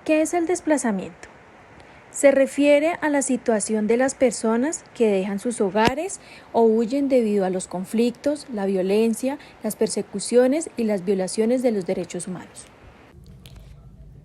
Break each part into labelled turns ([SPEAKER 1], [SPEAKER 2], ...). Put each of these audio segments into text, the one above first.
[SPEAKER 1] ¿Qué es el desplazamiento? Se refiere a la situación de las personas que dejan sus hogares o huyen debido a los conflictos, la violencia, las persecuciones y las violaciones de los derechos humanos.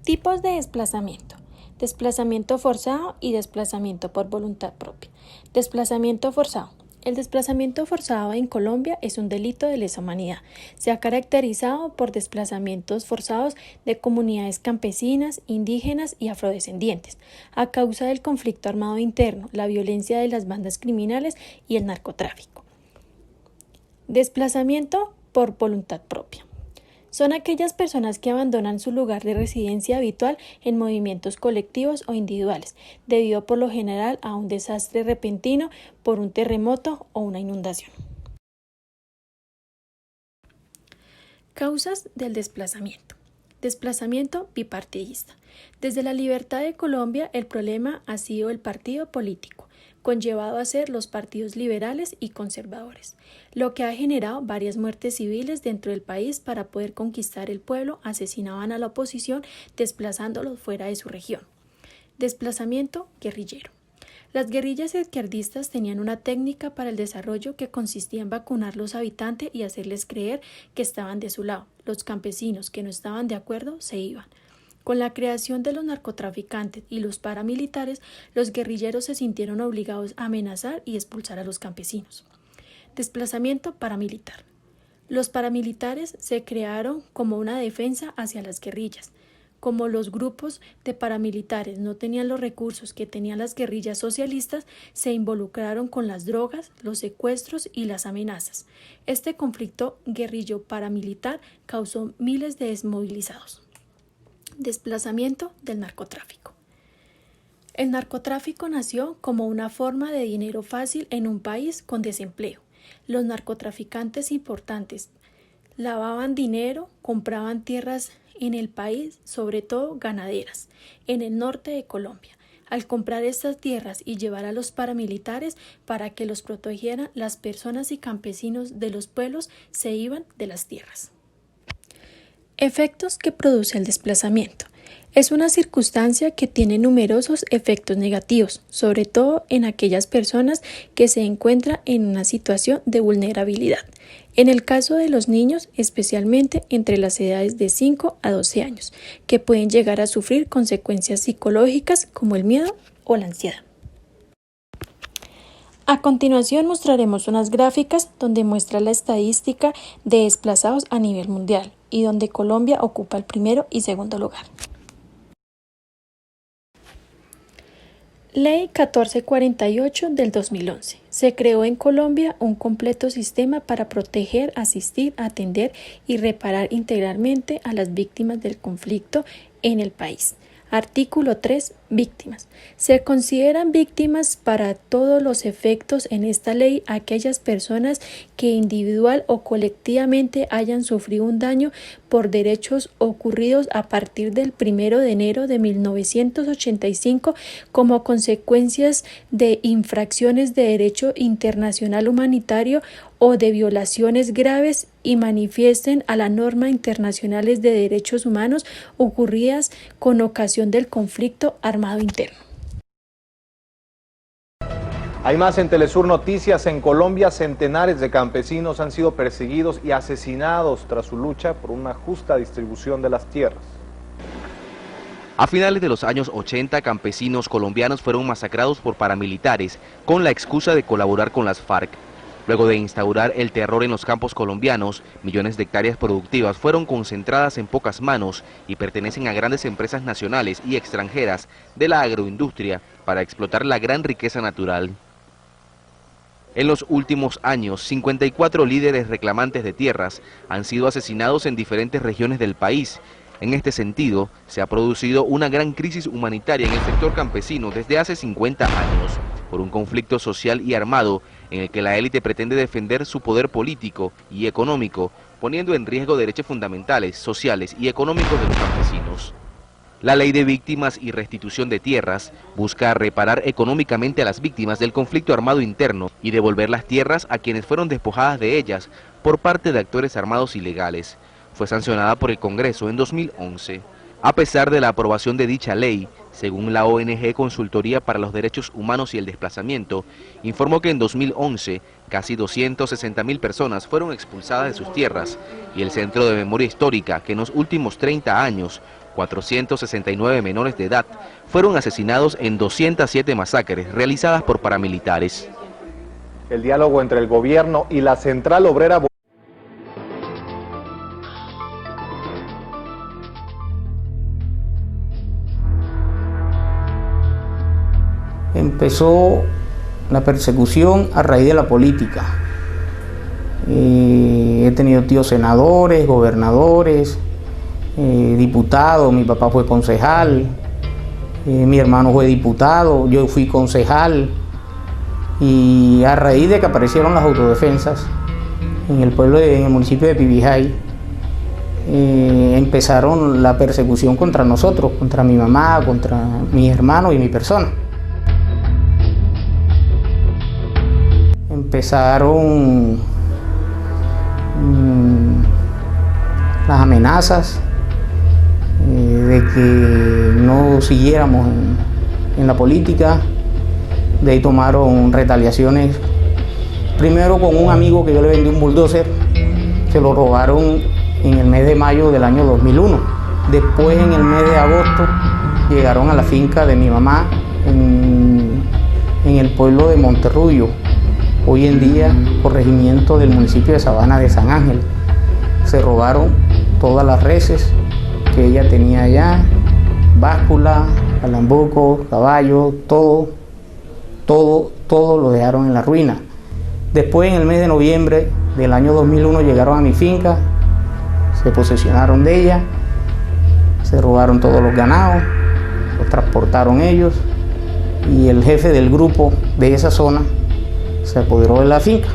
[SPEAKER 1] Tipos de desplazamiento. Desplazamiento forzado y desplazamiento por voluntad propia. Desplazamiento forzado. El desplazamiento forzado en Colombia es un delito de lesa humanidad. Se ha caracterizado por desplazamientos forzados de comunidades campesinas, indígenas y afrodescendientes, a causa del conflicto armado interno, la violencia de las bandas criminales y el narcotráfico. Desplazamiento por voluntad propia. Son aquellas personas que abandonan su lugar de residencia habitual en movimientos colectivos o individuales, debido por lo general a un desastre repentino por un terremoto o una inundación. Causas del desplazamiento. Desplazamiento bipartidista. Desde la libertad de Colombia, el problema ha sido el partido político, conllevado a ser los partidos liberales y conservadores, lo que ha generado varias muertes civiles dentro del país. Para poder conquistar el pueblo, asesinaban a la oposición desplazándolos fuera de su región. Desplazamiento guerrillero. Las guerrillas izquierdistas tenían una técnica para el desarrollo que consistía en vacunar a los habitantes y hacerles creer que estaban de su lado. Los campesinos que no estaban de acuerdo se iban. Con la creación de los narcotraficantes y los paramilitares, los guerrilleros se sintieron obligados a amenazar y expulsar a los campesinos. Desplazamiento paramilitar. Los paramilitares se crearon como una defensa hacia las guerrillas. Como los grupos de paramilitares no tenían los recursos que tenían las guerrillas socialistas, se involucraron con las drogas, los secuestros y las amenazas. Este conflicto guerrillo-paramilitar causó miles de desmovilizados. Desplazamiento del narcotráfico. El narcotráfico nació como una forma de dinero fácil en un país con desempleo. Los narcotraficantes importantes lavaban dinero, compraban tierras en el país, sobre todo ganaderas, en el norte de Colombia. Al comprar estas tierras y llevar a los paramilitares para que los protegieran, las personas y campesinos de los pueblos se iban de las tierras. Efectos que produce el desplazamiento. Es una circunstancia que tiene numerosos efectos negativos, sobre todo en aquellas personas que se encuentran en una situación de vulnerabilidad. En el caso de los niños, especialmente entre las edades de 5 a 12 años, que pueden llegar a sufrir consecuencias psicológicas como el miedo o la ansiedad. A continuación mostraremos unas gráficas donde muestra la estadística de desplazados a nivel mundial y donde Colombia ocupa el primero y segundo lugar. Ley 1448 del 2011. Se creó en Colombia un completo sistema para proteger, asistir, atender y reparar integralmente a las víctimas del conflicto en el país. Artículo 3. Víctimas. Se consideran víctimas para todos los efectos en esta ley aquellas personas que individual o colectivamente hayan sufrido un daño por derechos ocurridos a partir del 1 de enero de 1985 como consecuencias de infracciones de derecho internacional humanitario o de violaciones graves y manifiesten a las normas internacionales de derechos humanos ocurridas con ocasión del conflicto armado interno.
[SPEAKER 2] Hay más en Telesur Noticias. En Colombia, centenares de campesinos han sido perseguidos y asesinados tras su lucha por una justa distribución de las tierras.
[SPEAKER 3] A finales de los años 80, campesinos colombianos fueron masacrados por paramilitares con la excusa de colaborar con las FARC. Luego de instaurar el terror en los campos colombianos, millones de hectáreas productivas fueron concentradas en pocas manos y pertenecen a grandes empresas nacionales y extranjeras de la agroindustria para explotar la gran riqueza natural. En los últimos años, 54 líderes reclamantes de tierras han sido asesinados en diferentes regiones del país. En este sentido, se ha producido una gran crisis humanitaria en el sector campesino desde hace 50 años, por un conflicto social y armado en el que la élite pretende defender su poder político y económico, poniendo en riesgo derechos fundamentales, sociales y económicos de los campesinos. La Ley de Víctimas y Restitución de Tierras busca reparar económicamente a las víctimas del conflicto armado interno y devolver las tierras a quienes fueron despojadas de ellas por parte de actores armados ilegales. Fue sancionada por el Congreso en 2011. A pesar de la aprobación de dicha ley, según la ONG Consultoría para los Derechos Humanos y el Desplazamiento, informó que en 2011 casi 260.000 personas fueron expulsadas de sus tierras y el Centro de Memoria Histórica que en los últimos 30 años 469 menores de edad fueron asesinados en 207 masacres realizadas por paramilitares.
[SPEAKER 2] El diálogo entre el gobierno y la Central Obrera
[SPEAKER 4] empezó la persecución a raíz de la política. He tenido tíos senadores, gobernadores, diputados, mi papá fue concejal, mi hermano fue diputado, yo fui concejal, y a raíz de que aparecieron las autodefensas en el municipio de Pibijay, empezaron la persecución contra nosotros, contra mi mamá, contra mis hermanos y mi persona. Empezaron las amenazas de que no siguiéramos en la política. De ahí tomaron retaliaciones, primero con un amigo que yo le vendí un bulldozer, se lo robaron en el mes de mayo del año 2001. Después, en el mes de agosto, llegaron a la finca de mi mamá en el pueblo de Monterrullo, hoy en día corregimiento del municipio de Sabana de San Ángel. Se robaron todas las reses que ella tenía allá, báscula, alambuco, caballo, todo lo dejaron en la ruina. Después, en el mes de noviembre del año 2001, llegaron a mi finca, se posesionaron de ella, se robaron todos los ganados, los transportaron ellos, y el jefe del grupo de esa zona se apoderó de la finca.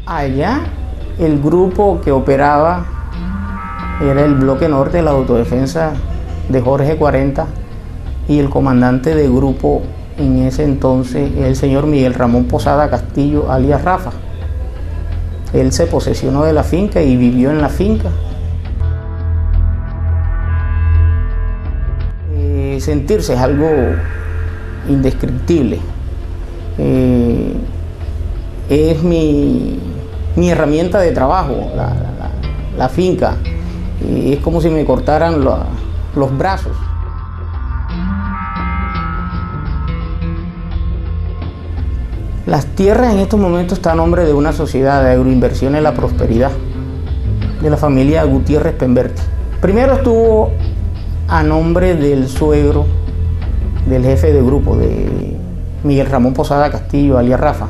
[SPEAKER 4] Allá, el grupo que operaba era el bloque norte de la autodefensa de Jorge 40, y el comandante de grupo en ese entonces el señor Miguel Ramón Posada Castillo, alias Rafa. Él se posesionó de la finca y vivió en la finca. Sentirse es algo indescriptible. Es mi herramienta de trabajo, la finca. Es como si me cortaran los brazos. Las tierras en estos momentos están a nombre de una sociedad de agroinversiones La Prosperidad, de la familia Gutiérrez Pemberti. Primero estuvo a nombre del suegro del jefe de grupo, de Miguel Ramón Posada Castillo, alias Rafa.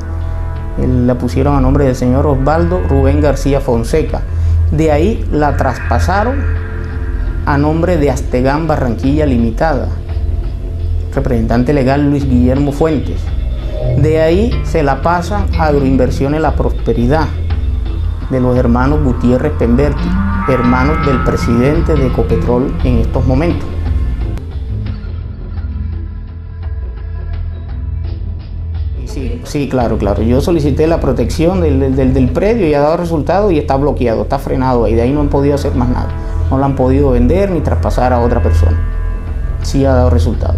[SPEAKER 4] La pusieron a nombre del señor Osvaldo Rubén García Fonseca. De ahí la traspasaron a nombre de Astegán Barranquilla Limitada, representante legal Luis Guillermo Fuentes. De ahí se la pasan a Agroinversiones La Prosperidad, de los hermanos Gutiérrez Pemberti, hermanos del presidente de Ecopetrol en estos momentos. Sí, claro. Yo solicité la protección del predio y ha dado resultado y está bloqueado, está frenado ahí. De ahí no han podido hacer más nada. No la han podido vender ni traspasar a otra persona. Sí ha dado resultado.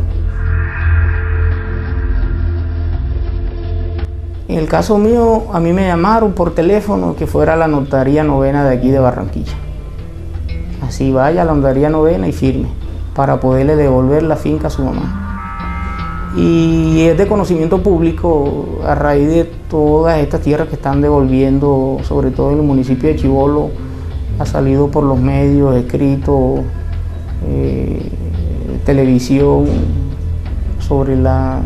[SPEAKER 4] En el caso mío, a mí me llamaron por teléfono que fuera a la notaría novena de aquí de Barranquilla. Así vaya a la notaría novena y firme para poderle devolver la finca a su mamá. Y es de conocimiento público a raíz de todas estas tierras que están devolviendo, sobre todo en el municipio de Chibolo, ha salido por los medios, escrito, televisión, sobre las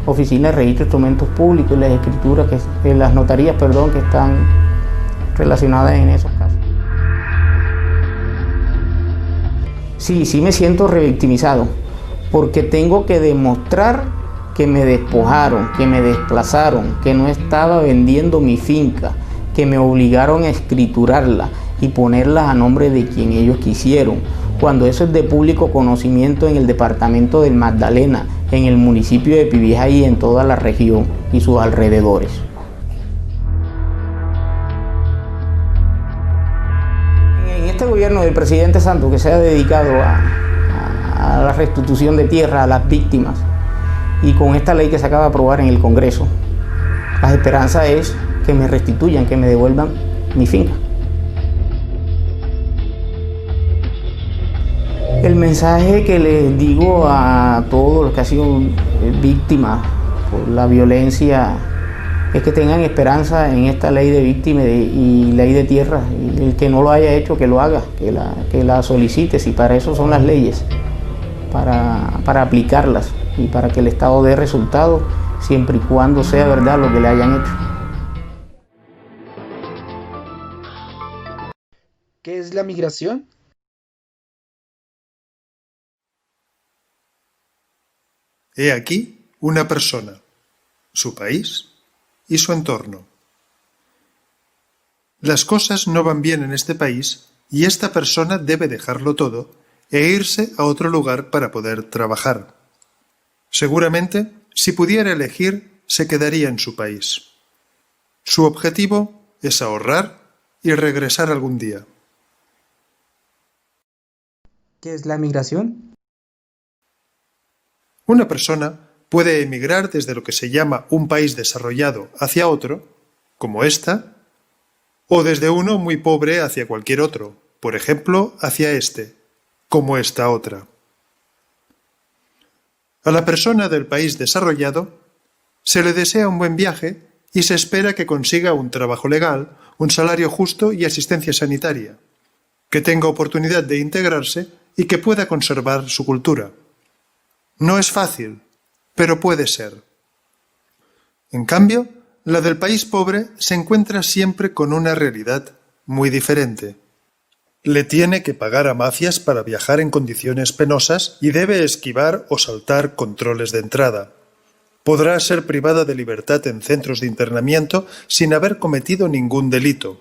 [SPEAKER 4] oficinas de registro de instrumentos públicos y las escrituras, las notarías, perdón, que están relacionadas en esos casos. Sí me siento revictimizado, porque tengo que demostrar que me despojaron, que me desplazaron, que no estaba vendiendo mi finca, que me obligaron a escriturarla y ponerla a nombre de quien ellos quisieron, cuando eso es de público conocimiento en el departamento del Magdalena, en el municipio de Pibijay y en toda la región y sus alrededores. En este gobierno del presidente Santos, que se ha dedicado a la restitución de tierra a las víctimas, y con esta ley que se acaba de aprobar en el Congreso, la esperanza es que me restituyan, que me devuelvan mi finca. El mensaje que les digo a todos los que han sido víctimas por la violencia es que tengan esperanza en esta ley de víctimas y ley de tierra. Y el que no lo haya hecho, que lo haga, que la solicite, si para eso son las leyes, para aplicarlas y para que el Estado dé resultados, siempre y cuando sea verdad lo que le hayan hecho.
[SPEAKER 5] ¿Qué es la migración?
[SPEAKER 6] He aquí una persona, su país y su entorno. Las cosas no van bien en este país y esta persona debe dejarlo todo e irse a otro lugar para poder trabajar. Seguramente, si pudiera elegir, se quedaría en su país. Su objetivo es ahorrar y regresar algún día.
[SPEAKER 5] ¿Qué es la migración?
[SPEAKER 6] Una persona puede emigrar desde lo que se llama un país desarrollado hacia otro, como esta, o desde uno muy pobre hacia cualquier otro, por ejemplo, hacia este, como esta otra. A la persona del país desarrollado se le desea un buen viaje y se espera que consiga un trabajo legal, un salario justo y asistencia sanitaria, que tenga oportunidad de integrarse y que pueda conservar su cultura. No es fácil, pero puede ser. En cambio, la del país pobre se encuentra siempre con una realidad muy diferente. Le tiene que pagar a mafias para viajar en condiciones penosas y debe esquivar o saltar controles de entrada. Podrá ser privada de libertad en centros de internamiento sin haber cometido ningún delito.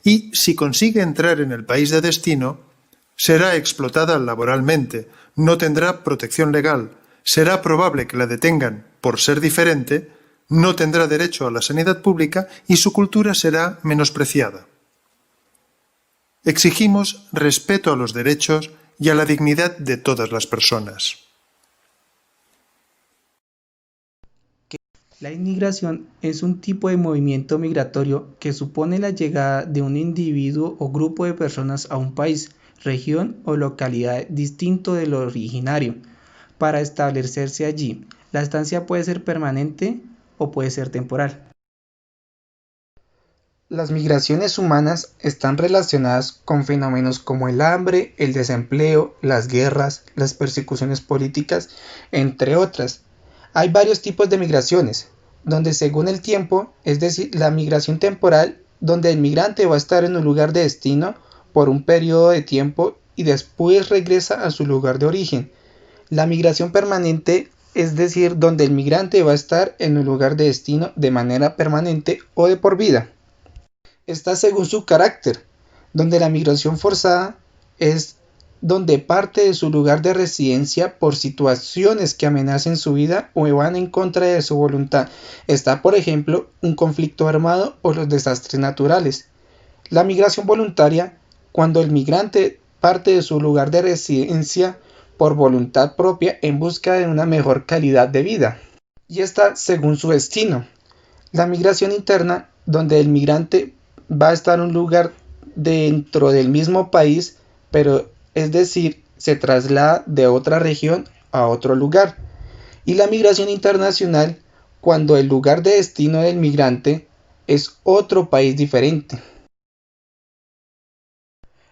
[SPEAKER 6] Y si consigue entrar en el país de destino, será explotada laboralmente, no tendrá protección legal, será probable que la detengan por ser diferente, no tendrá derecho a la sanidad pública y su cultura será menospreciada. Exigimos respeto a los derechos y a la dignidad de todas las personas.
[SPEAKER 5] La inmigración es un tipo de movimiento migratorio que supone la llegada de un individuo o grupo de personas a un país, región o localidad distinto del originario, para establecerse allí. La estancia puede ser permanente o puede ser temporal. Las migraciones humanas están relacionadas con fenómenos como el hambre, el desempleo, las guerras, las persecuciones políticas, entre otras. Hay varios tipos de migraciones, donde según el tiempo, es decir, la migración temporal, donde el migrante va a estar en un lugar de destino por un periodo de tiempo y después regresa a su lugar de origen. La migración permanente, es decir, donde el migrante va a estar en un lugar de destino de manera permanente o de por vida. Está según su carácter, donde la migración forzada es donde parte de su lugar de residencia por situaciones que amenacen su vida o van en contra de su voluntad. Está, por ejemplo, un conflicto armado o los desastres naturales. La migración voluntaria, cuando el migrante parte de su lugar de residencia por voluntad propia en busca de una mejor calidad de vida. Y está según su destino. La migración interna, donde el migrante va a estar en un lugar dentro del mismo país, pero es decir, se traslada de otra región a otro lugar. Y la migración internacional, cuando el lugar de destino del migrante es otro país diferente.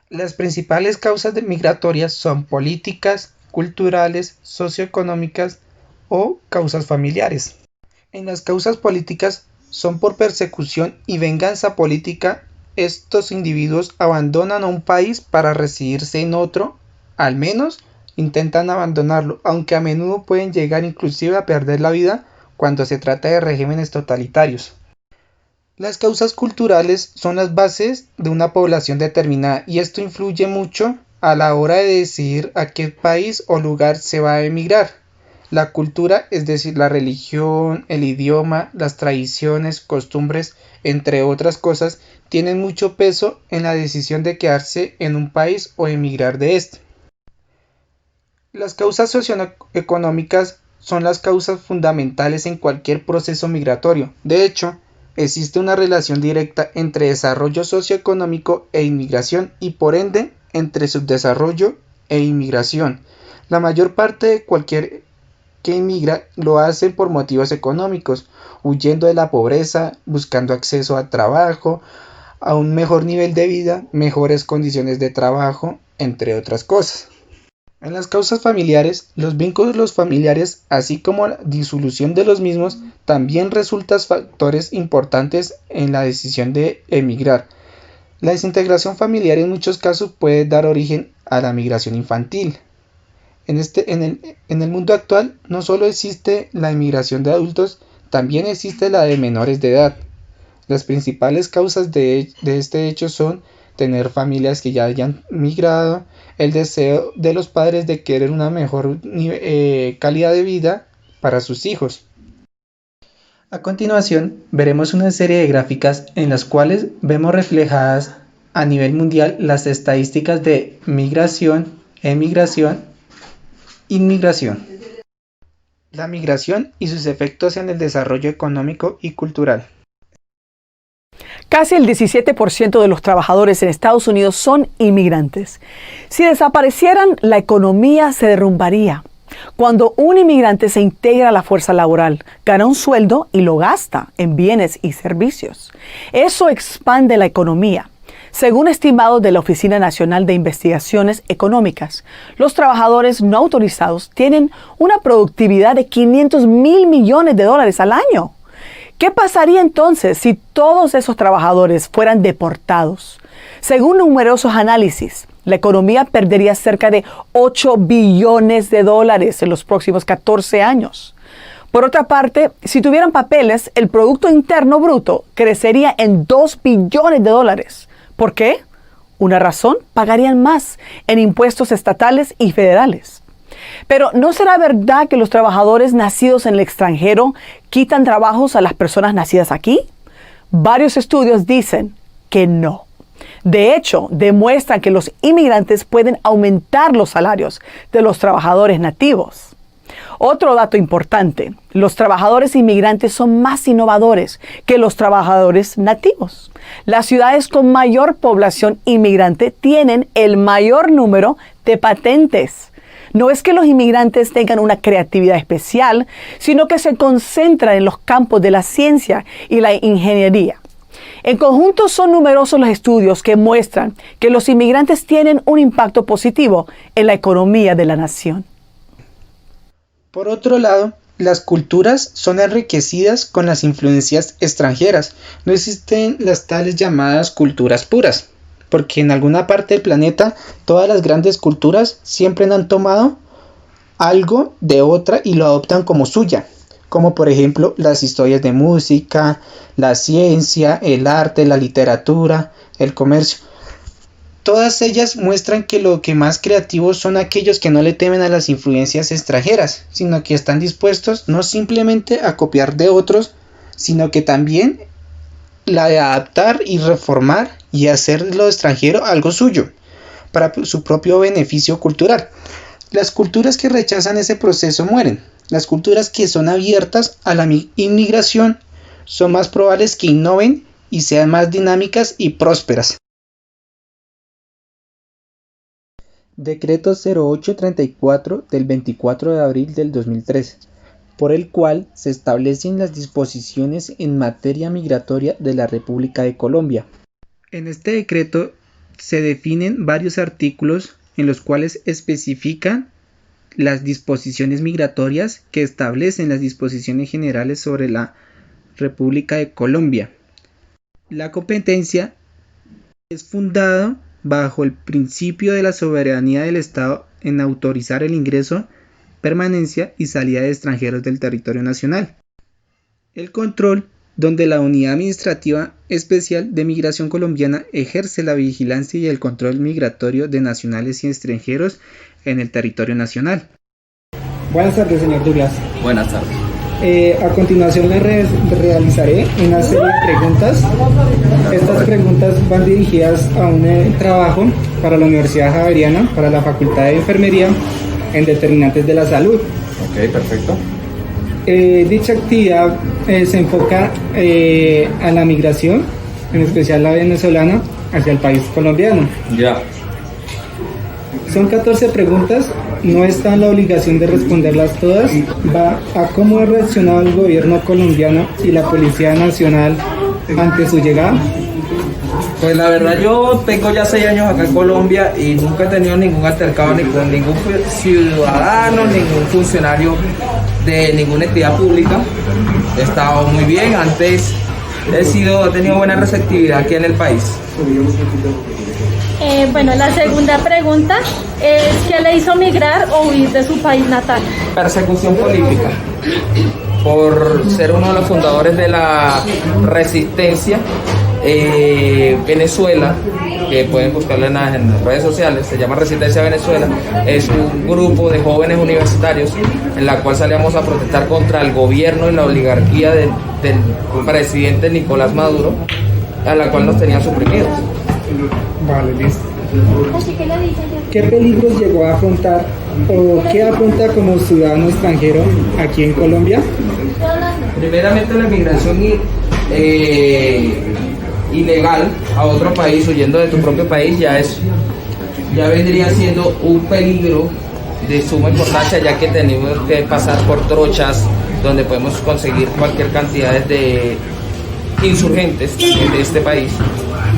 [SPEAKER 5] Las principales causas migratorias son políticas, culturales, socioeconómicas o causas familiares. En las causas políticas son por persecución y venganza política. Estos individuos abandonan a un país para residirse en otro, al menos intentan abandonarlo, aunque a menudo pueden llegar inclusive a perder la vida cuando se trata de regímenes totalitarios. Las causas culturales son las bases de una población determinada y esto influye mucho a la hora de decidir a qué país o lugar se va a emigrar. La cultura, es decir, la religión, el idioma, las tradiciones, costumbres, entre otras cosas, tienen mucho peso en la decisión de quedarse en un país o emigrar de este. Las causas socioeconómicas son las causas fundamentales en cualquier proceso migratorio. De hecho, existe una relación directa entre desarrollo socioeconómico e inmigración y por ende entre subdesarrollo e inmigración. La mayor parte de cualquier que inmigra lo hacen por motivos económicos, huyendo de la pobreza, buscando acceso a trabajo, a un mejor nivel de vida, mejores condiciones de trabajo, entre otras cosas. En las causas familiares, los vínculos familiares, así como la disolución de los mismos, también resultan factores importantes en la decisión de emigrar. La desintegración familiar en muchos casos puede dar origen a la migración infantil. En el mundo actual no solo existe la inmigración de adultos, también existe la de menores de edad. Las principales causas de este hecho son tener familias que ya hayan migrado, el deseo de los padres de querer una mejor calidad de vida para sus hijos. A continuación, veremos una serie de gráficas en las cuales vemos reflejadas a nivel mundial las estadísticas de migración, emigración, inmigración, la migración y sus efectos en el desarrollo económico y cultural.
[SPEAKER 7] Casi el 17% de los trabajadores en Estados Unidos son inmigrantes. Si desaparecieran, la economía se derrumbaría. Cuando un inmigrante se integra a la fuerza laboral, gana un sueldo y lo gasta en bienes y servicios. Eso expande la economía. Según estimados de la Oficina Nacional de Investigaciones Económicas, los trabajadores no autorizados tienen una productividad de $500 mil millones al año. ¿Qué pasaría entonces si todos esos trabajadores fueran deportados? Según numerosos análisis, la economía perdería cerca de $8 billones en los próximos 14 años. Por otra parte, si tuvieran papeles, el Producto Interno Bruto crecería en $2 billones. ¿Por qué? Una razón, pagarían más en impuestos estatales y federales. Pero ¿no será verdad que los trabajadores nacidos en el extranjero quitan trabajos a las personas nacidas aquí? Varios estudios dicen que no. De hecho, demuestran que los inmigrantes pueden aumentar los salarios de los trabajadores nativos. Otro dato importante, los trabajadores inmigrantes son más innovadores que los trabajadores nativos. Las ciudades con mayor población inmigrante tienen el mayor número de patentes. No es que los inmigrantes tengan una creatividad especial, sino que se concentran en los campos de la ciencia y la ingeniería. En conjunto son numerosos los estudios que muestran que los inmigrantes tienen un impacto positivo en la economía de la nación.
[SPEAKER 5] Por otro lado, las culturas son enriquecidas con las influencias extranjeras. No existen las tales llamadas culturas puras, porque en alguna parte del planeta todas las grandes culturas siempre han tomado algo de otra y lo adoptan como suya, como por ejemplo las historias de música, la ciencia, el arte, la literatura, el comercio. Todas ellas muestran que lo que más creativos son aquellos que no le temen a las influencias extranjeras, sino que están dispuestos no simplemente a copiar de otros, sino que también la de adaptar y reformar y hacer lo extranjero algo suyo, para su propio beneficio cultural. Las culturas que rechazan ese proceso mueren. Las culturas que son abiertas a la inmigración son más probables que innoven y sean más dinámicas y prósperas. Decreto 0834 del 24 de abril del 2013, por el cual se establecen las disposiciones en materia migratoria de la República de Colombia. En este decreto se definen varios artículos en los cuales especifican las disposiciones migratorias que establecen las disposiciones generales sobre la República de Colombia. La competencia es fundada bajo el principio de la soberanía del Estado en autorizar el ingreso, permanencia y salida de extranjeros del territorio nacional. El control, donde la Unidad Administrativa Especial de Migración Colombiana ejerce la vigilancia y el control migratorio de nacionales y extranjeros en el territorio nacional. Buenas tardes, señor Douglas.
[SPEAKER 8] Buenas tardes.
[SPEAKER 5] A continuación le realizaré una serie de preguntas. Estas preguntas van dirigidas a un trabajo para la Universidad Javeriana, para la Facultad de Enfermería, en determinantes de la salud.
[SPEAKER 8] Ok, perfecto.
[SPEAKER 5] Dicha actividad se enfoca a la migración, en especial la venezolana, hacia el país colombiano.
[SPEAKER 8] Ya.
[SPEAKER 5] Son 14 preguntas, no está en la obligación de responderlas todas. Va a cómo ha reaccionado el gobierno colombiano y la Policía Nacional ante su llegada.
[SPEAKER 8] Pues la verdad, yo tengo ya 6 años acá en Colombia y nunca he tenido ningún altercado ni con ningún ciudadano, ningún funcionario de ninguna entidad pública. He estado muy bien, antes he tenido buena receptividad aquí en el país.
[SPEAKER 9] Bueno, la segunda pregunta es ¿qué le hizo migrar o huir de su país natal?
[SPEAKER 8] Persecución política, por ser uno de los fundadores de la resistencia Venezuela, que pueden buscarlo en las redes sociales, se llama Resistencia Venezuela. Es un grupo de jóvenes universitarios en la cual salíamos a protestar contra el gobierno y la oligarquía del presidente Nicolás Maduro, a la cual nos tenían suprimidos.
[SPEAKER 5] Vale, listo. ¿Qué peligros llegó a afrontar o qué afronta como ciudadano extranjero aquí en Colombia?
[SPEAKER 8] Primeramente, la migración ilegal a otro país, huyendo de tu propio país, ya vendría siendo un peligro de suma importancia, ya que tenemos que pasar por trochas donde podemos conseguir cualquier cantidad de insurgentes de este país.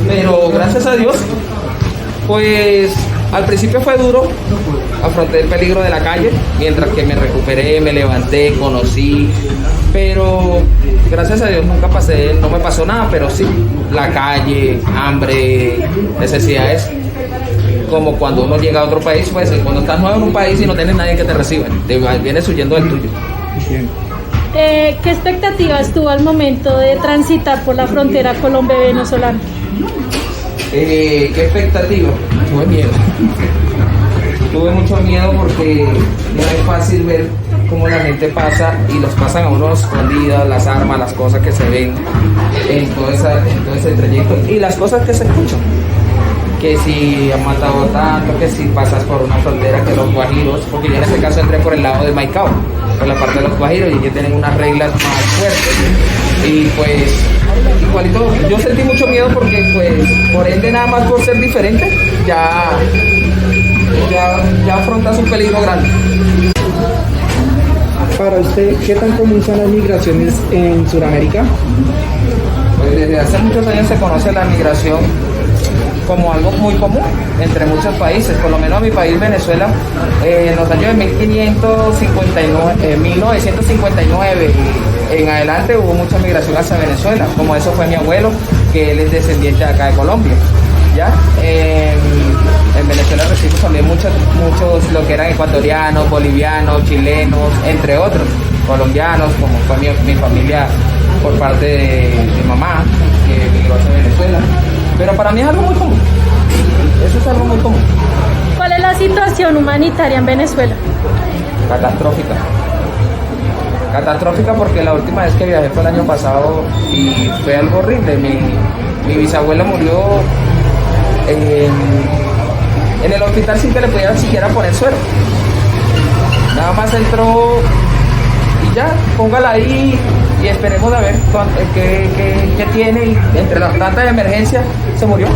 [SPEAKER 8] Pero gracias a Dios, pues al principio fue duro, afronté el peligro de la calle, mientras que me recuperé, me levanté, conocí, pero gracias a Dios no me pasó nada, pero sí, la calle, hambre, necesidades, como cuando uno llega a otro país, pues cuando estás nuevo en un país y no tienes nadie que te reciba, vienes huyendo del tuyo.
[SPEAKER 9] ¿Qué expectativas tuvo al momento de transitar por la frontera Colombia-Venezolana?
[SPEAKER 8] ¿Qué expectativa? Tuve miedo. Tuve mucho miedo porque no es fácil ver cómo la gente pasa y los pasan a uno escondidas, las armas, las cosas que se ven en todo ese trayecto y las cosas que se escuchan. Que si han matado tanto, que si pasas por una frontera, que los guajiros, porque yo en este caso entré por el lado de Maicao, por la parte de los guajiros, y que tienen unas reglas más fuertes. Y pues, igualito, yo sentí mucho miedo porque, pues, por ende, nada más por ser diferente, ya afrontas un peligro grande.
[SPEAKER 5] Para usted, ¿qué tan común son las migraciones en Sudamérica?
[SPEAKER 8] Pues desde hace muchos años se conoce la migración como algo muy común entre muchos países, por lo menos mi país, Venezuela, en los años de 1959 en adelante hubo mucha migración hacia Venezuela, como eso fue mi abuelo, que él es descendiente de acá de Colombia. ¿Ya? En Venezuela recibimos también muchos lo que eran ecuatorianos, bolivianos, chilenos, entre otros, colombianos, como fue mi familia por parte de mi mamá, que migró hacia Venezuela. Pero para mí es algo muy común. Eso es algo muy común.
[SPEAKER 9] ¿Cuál es la situación humanitaria en Venezuela?
[SPEAKER 8] Catastrófica. Catastrófica porque la última vez que viajé fue el año pasado y fue algo horrible. Mi bisabuela murió en el hospital sin que le pudieran siquiera poner suero. Nada más entró y ya, póngala ahí y esperemos a ver qué tiene, y entre las tantas emergencias se murió.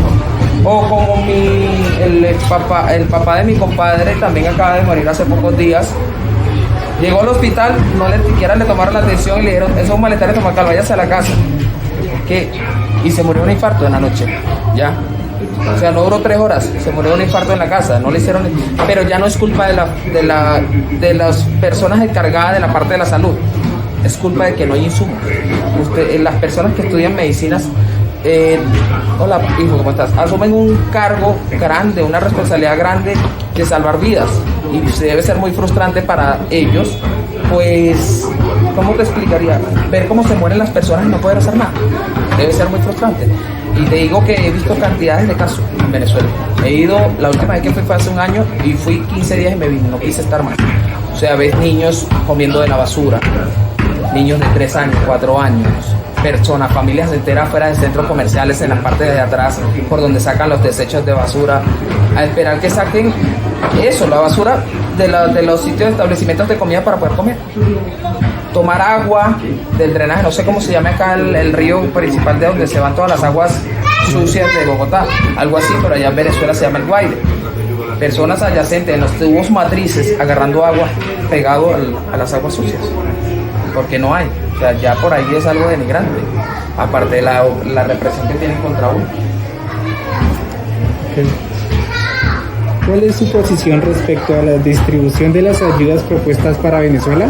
[SPEAKER 8] O como el papá de mi compadre también acaba de morir hace pocos días. Llegó al hospital, siquiera le tomaron la atención y le dijeron, eso es un malestar estomacal, váyase a la casa. Y se murió de un infarto en la noche, ya. O sea, no duró 3 horas, se murió de un infarto en la casa, no le hicieron, pero ya no es culpa de las personas encargadas de la parte de la salud, es culpa de que no hay insumos. Las personas que estudian medicinas, hola hijo, ¿cómo estás? Asumen un cargo grande, una responsabilidad grande de salvar vidas, y debe ser muy frustrante para ellos, pues, ¿cómo te explicaría? Ver cómo se mueren las personas y no poder hacer nada, debe ser muy frustrante. Y te digo que he visto cantidades de casos en Venezuela. He ido, la última vez que fui fue hace un año y fui 15 días y me vine, no quise estar más. O sea, ves niños comiendo de la basura, niños de 3 años, 4 años, personas, familias enteras fuera de centros comerciales en las partes de atrás, por donde sacan los desechos de basura, a esperar que saquen eso, la basura de los sitios de establecimientos de comida para poder comer. Tomar agua del drenaje, no sé cómo se llama acá el río principal de donde se van todas las aguas sucias de Bogotá, algo así, pero allá en Venezuela se llama el Guaire. Personas adyacentes en los tubos matrices agarrando agua pegado a las aguas sucias, porque no hay, o sea, ya por ahí es algo denigrante, aparte de la represión que tienen contra uno.
[SPEAKER 5] ¿Cuál es su posición respecto a la distribución de las ayudas propuestas para Venezuela?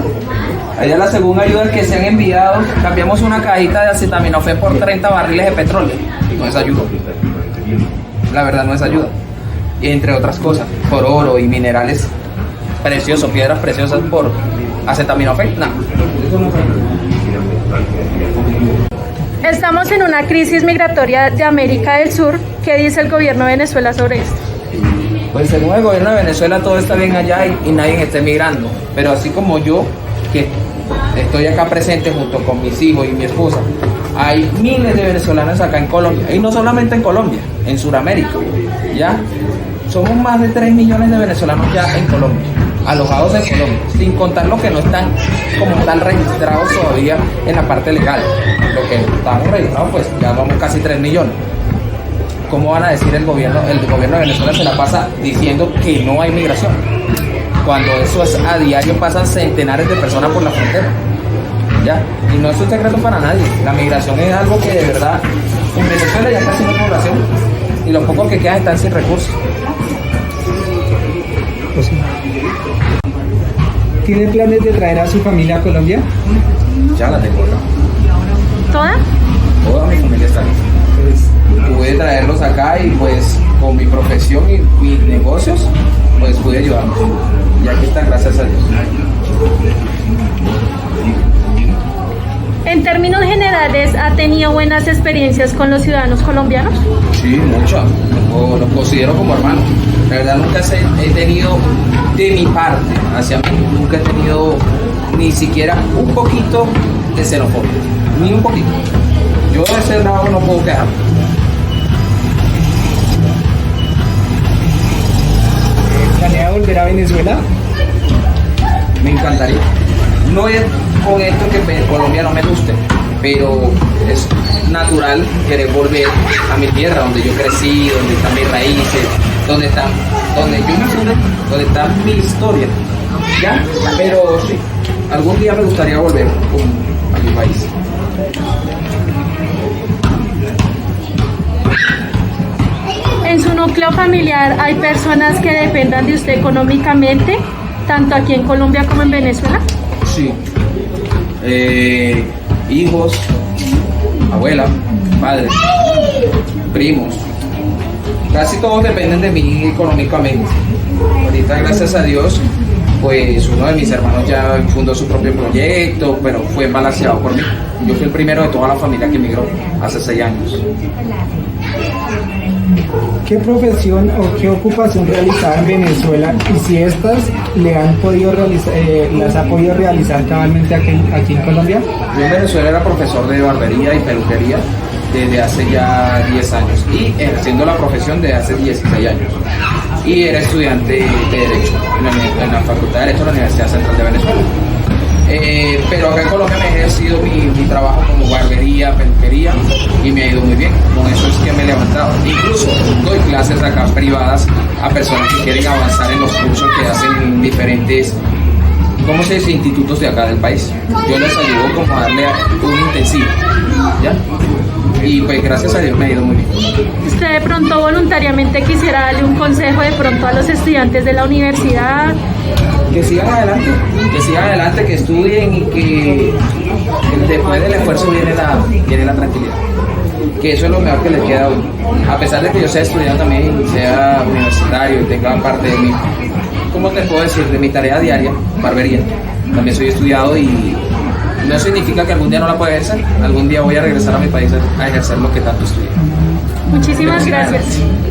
[SPEAKER 8] Allá la segunda ayuda que se han enviado, cambiamos una cajita de acetaminofén por 30 barriles de petróleo. No es ayuda. La verdad no es ayuda. Y entre otras cosas, por oro y minerales preciosos, piedras preciosas por acetaminofén, no.
[SPEAKER 9] Estamos en una crisis migratoria de América del Sur. ¿Qué dice el gobierno de Venezuela sobre esto?
[SPEAKER 8] Pues según el gobierno de Venezuela todo está bien allá y nadie está emigrando. Pero así como yo, que estoy acá presente junto con mis hijos y mi esposa, hay miles de venezolanos acá en Colombia, y no solamente en Colombia, en Sudamérica, ¿ya? Somos más de 3 millones de venezolanos ya en Colombia, alojados en Colombia, sin contar los que no están como tal registrados todavía en la parte legal. Lo que estamos registrados, pues ya vamos casi 3 millones. ¿Cómo van a decir el gobierno de Venezuela se la pasa diciendo que no hay migración? Cuando eso es a diario, pasan centenares de personas por la frontera, ¿ya? Y no es un secreto para nadie. La migración es algo que de verdad en Venezuela ya casi no hay población y los pocos que quedan están sin recursos.
[SPEAKER 5] ¿Tiene planes de traer a su familia a Colombia?
[SPEAKER 8] Ya la tengo acá.
[SPEAKER 9] ¿Toda?
[SPEAKER 8] Toda mi familia está aquí. Pude traerlos acá y pues con mi profesión y mis negocios pues pude ayudarlos. Y aquí están, gracias a Dios.
[SPEAKER 9] En términos generales, ¿ha tenido buenas experiencias con los ciudadanos colombianos?
[SPEAKER 8] Sí, mucho. Los considero como hermanos. La verdad nunca he tenido de mi parte hacia mí, nunca he tenido ni siquiera un poquito de xenofobia. Ni un poquito. Yo de ese lado no puedo quejarme.
[SPEAKER 5] ¿Planea volver a Venezuela?
[SPEAKER 8] Me encantaría. No es con esto que Colombia no me guste, pero es natural querer volver a mi tierra, donde yo crecí, donde están mis raíces, donde yo me fundé, donde está mi historia. ¿Ya? Pero sí, algún día me gustaría volver a mi país.
[SPEAKER 9] ¿En su núcleo familiar hay personas que dependan de usted económicamente, tanto aquí en Colombia como en Venezuela?
[SPEAKER 8] Sí. Hijos, abuela, padre, primos. Casi todos dependen de mí económicamente. Ahorita, gracias a Dios, pues uno de mis hermanos ya fundó su propio proyecto, pero fue balanceado por mí. Yo fui el primero de toda la familia que emigró hace 6 años.
[SPEAKER 5] ¿Qué profesión o qué ocupación realizaba en Venezuela y si estas le han podido realizar, las ha podido realizar cabalmente aquí en Colombia?
[SPEAKER 8] Yo en Venezuela era profesor de barbería y peluquería desde hace ya 10 años y ejerciendo la profesión desde hace 16 años. Y era estudiante de Derecho en la Facultad de Derecho de la Universidad Central de Venezuela. Pero acá en Colombia me he ejercido mi trabajo como barbería, peluquería y me ha ido muy bien. Con eso es que me he levantado. Incluso doy clases acá privadas a personas que quieren avanzar en los cursos que hacen en diferentes, ¿cómo se dice?, institutos de acá del país. Yo les ayudo como a darle un intensivo, ¿ya? Y pues gracias a Dios me ha ido muy bien.
[SPEAKER 9] ¿Usted de pronto voluntariamente quisiera darle un consejo de pronto a los estudiantes de la universidad?
[SPEAKER 8] Que sigan adelante, que estudien y que después del esfuerzo viene la tranquilidad. Que eso es lo mejor que les queda a uno. A pesar de que yo sea estudiante también, sea universitario y tenga parte de mi, ¿cómo te puedo decir?, de mi tarea diaria, barbería. También soy estudiado y no significa que algún día no la pueda ejercer. Algún día voy a regresar a mi país a ejercer lo que tanto estudié.
[SPEAKER 9] Muchísimas gracias.